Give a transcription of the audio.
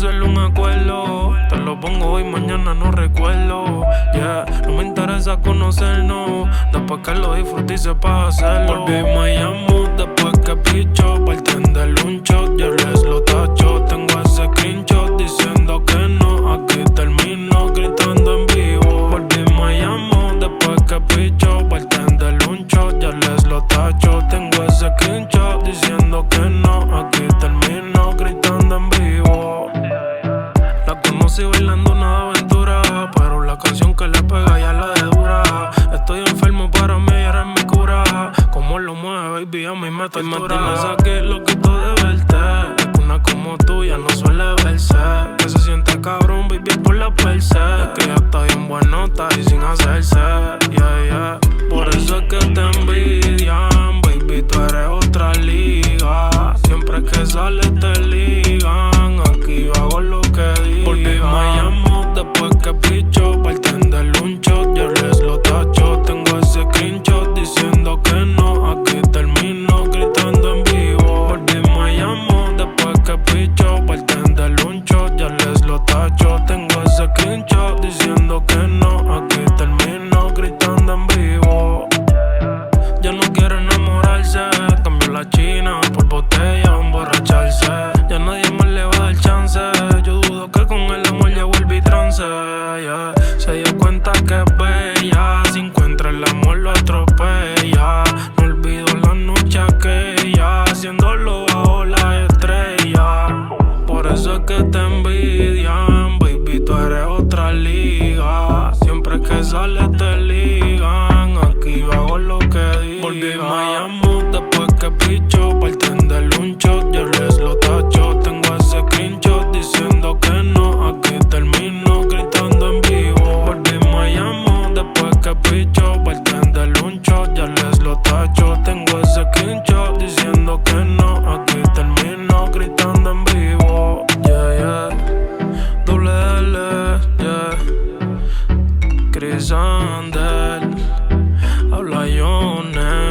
hacerle un acuerdo. Te lo pongo hoy, mañana no recuerdo. Yeah, no me interesa conocernos. Después que lo disfruté y sepa hacerlo. Volví y me llamo después que picho. Parten del un shot, ya les lo tacho. Tengo ese screenshot diciendo que no. Aquí termino gritando en vivo. Volví y me llamo después que picho. Parten del un shot, ya les lo tacho. Tengo ese screenshot diciendo que no. Aquí termino gritando en vivo. La conocí bailando una aventura, pero la canción que le pega ya la de dura. Estoy enfermo, para mí eres mi cura. Como lo mueve, baby, a mí me tortura. Me saqué lo que tú de verte. Una como tú ya no suele verse. Que se siente cabrón, baby, por la perse. Es que ya está bien buenota y sin hacerse. Yeah, yeah. Por eso es que te envidian, baby, tú eres otra liga. Siempre que sales te ligan. Aquí yo hago lo que diga. Volví y me llamo después que picho. Parten del un shot, ya les lo tacho. Tengo ese screenshot diciendo que no. Aquí termino gritando en vivo. Volví y me llamo después que picho. Parten del un shot, ya les lo tacho. Tengo ese screenshot diciendo que no. Aquí termino gritando en vivo. Ya no quiere enamorarse. Cambió la china por botella, emborracharse. Ya nadie más le va a dar chance. Yo dudo que con el amor ya vuelve trance. Yeah. Se dio cuenta que es bella. Si encuentra el amor lo atropella. No olvido la noche aquella, haciéndolo bajo la estrella. Por eso es que te envidian, baby, tú eres otra liga. Siempre que sales te ligan. Aquí yo hago lo que diga. Volví y me llamo después que picho. Parten del un shot, ya les lo tacho. Tengo ese screenshot diciendo que no. Aquí termino gritando en vivo. Volví y me llamo después que picho. Parten del un shot, ya les lo tacho. Tengo ese screenshot diciendo que no. Aquí termino gritando en vivo. Yeah, yeah. Doble L, yeah. Chris Andel. Habla Jones.